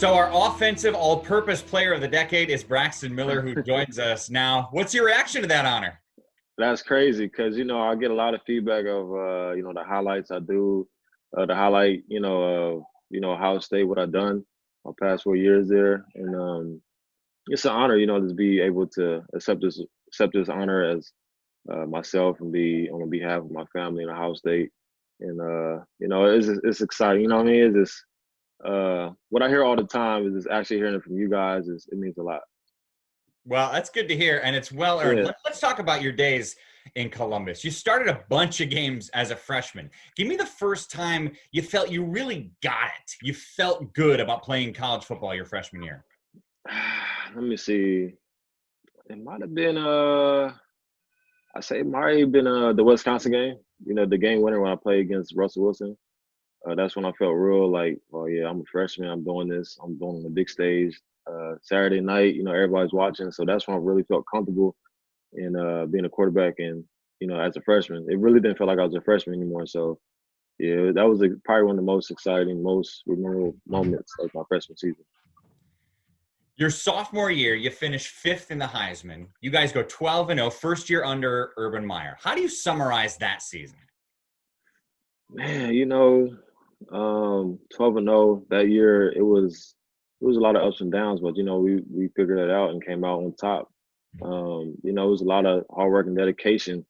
So our offensive all-purpose player of the decade is Braxton Miller, who joins us now. What's your reaction to that honor? That's crazy because, I get a lot of feedback of, the highlights I do, the highlight, Ohio State, what I've done my past 4 years there. And it's an honor, to be able to accept this honor as myself and be on behalf of my family in Ohio State. And, it's exciting. You know what I mean? It's just what I hear all the time is just actually hearing it from you guys. It means a lot. Well, that's good to hear, and it's well earned. Yeah. Let's talk about your days in Columbus. You started a bunch of games as a freshman. Give me the first time you felt you really got it. You felt good about playing college football your freshman year. Let me see. It might have been I say it might have been the Wisconsin game. The game winner when I played against Russell Wilson. That's when I felt real like, oh yeah, I'm a freshman. I'm doing this. I'm going on the big stage. Saturday night, everybody's watching. So that's when I really felt comfortable in being a quarterback. And, as a freshman, it really didn't feel like I was a freshman anymore. So, yeah, that was probably one of the most exciting, most memorable moments of my freshman season. Your sophomore year, you finished fifth in the Heisman. You guys go 12-0, first year under Urban Meyer. How do you summarize that season? Man, 12-0 that year, it was a lot of ups and downs, but we figured it out and came out on top. It was a lot of hard work and dedication.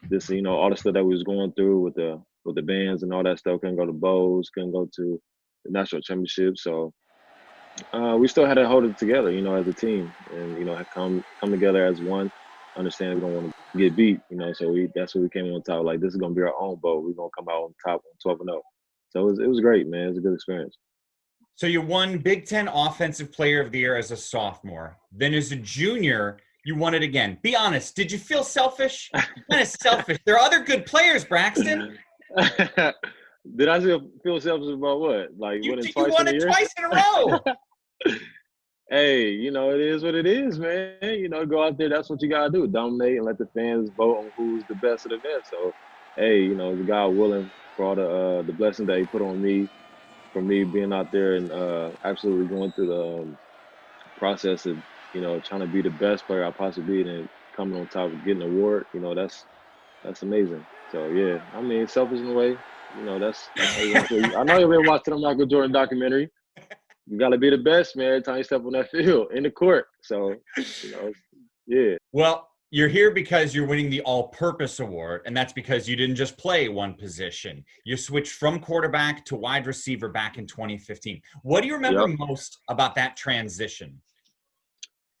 This, all the stuff that we was going through with the bands and all that stuff. Couldn't go to bowls, couldn't go to the national championship. So we still had to hold it together, as a team, and had come together as one. Understand we don't want to get beat, So that's what we came on top. Like, this is gonna be our own boat. We're gonna come out on top on 12-0. So it was great, man. It was a good experience. So you won Big Ten Offensive Player of the Year as a sophomore. Then as a junior, you won it again. Be honest, did you feel selfish? Kind of selfish. There are other good players, Braxton. Did I feel selfish about what? Like You winning twice won in a it year? twice in a row. Hey, it is what it is, man. Go out there. That's what you gotta do. Dominate and let the fans vote on who's the best of the best. So, hey, the God willing for all the blessings that He put on me, for me being out there and absolutely going through the process of trying to be the best player I possibly be and coming on top of getting an award. That's amazing. So yeah, I mean, selfish in a way. That's how you want to feel. I know you've been watching the Michael Jordan documentary. You got to be the best, man, every time you step on that field, in the court. So, yeah. Well, you're here because you're winning the All-Purpose Award, and that's because you didn't just play one position. You switched from quarterback to wide receiver back in 2015. What do you remember most about that transition?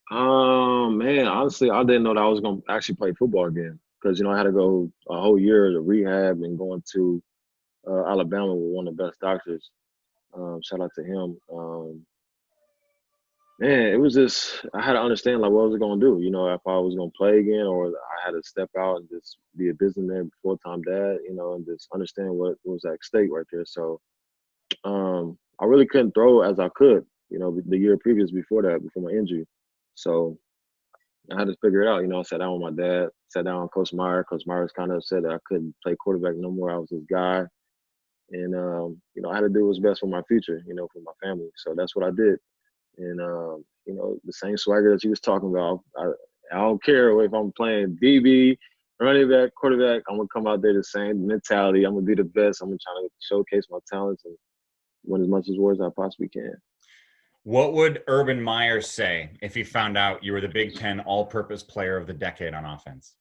Man, honestly, I didn't know that I was going to actually play football again because, I had to go a whole year to rehab and going to Alabama with one of the best doctors. Shout out to him. Man, it was just, I had to understand, like, what was I going to do? If I was going to play again or I had to step out and just be a businessman, full-time dad, and just understand what was at stake right there. So I really couldn't throw as I could, the year previous before my injury. So I had to figure it out. I sat down with my dad, sat down with Coach Meyer. Coach Meyer was kind of upset that I couldn't play quarterback no more. I was his guy. And, I had to do what's best for my future, for my family. So that's what I did. And, the same swagger that you was talking about, I don't care if I'm playing DB, running back, quarterback, I'm going to come out there the same mentality. I'm going to be the best. I'm going to try to showcase my talents and win as much awards as I possibly can. What would Urban Meyer say if he found out you were the Big Ten All-Purpose Player of the Decade on offense?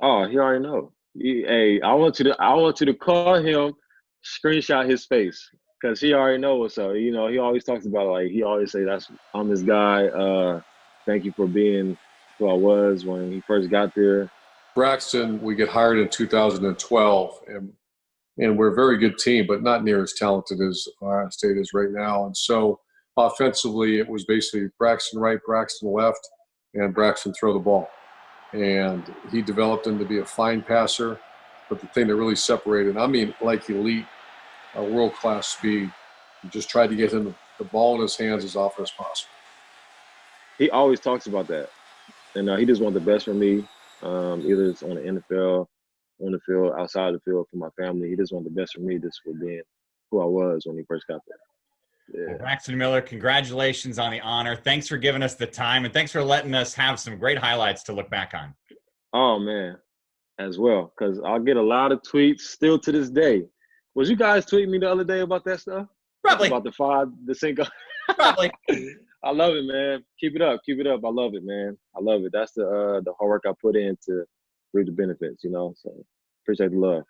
Oh, he already know. Hey, I want you to call him, screenshot his face. Because he already knows what's up. He always talks about, like, he always say, I'm this guy. Thank you for being who I was when he first got there. Braxton, we get hired in 2012, and we're a very good team, but not near as talented as Ohio State is right now. And so offensively, it was basically Braxton right, Braxton left, and Braxton throw the ball. And he developed him to be a fine passer, but the thing that really separated, like elite, world-class speed. You just tried to get him the ball in his hands as often as possible. He always talks about that. And he just wanted the best for me, either it's on the NFL, on the field, outside the field for my family. He just wanted the best for me just for being who I was when he first got there. Yeah. Well, Braxton Miller, congratulations on the honor. Thanks for giving us the time, and thanks for letting us have some great highlights to look back on. Oh, man, as well, because I'll get a lot of tweets still to this day. Was you guys tweeting me the other day about that stuff? Probably. About the Cinco? Probably. I love it, man. Keep it up. Keep it up. I love it, man. I love it. That's the hard work I put in to reap the benefits, you know. So appreciate the love.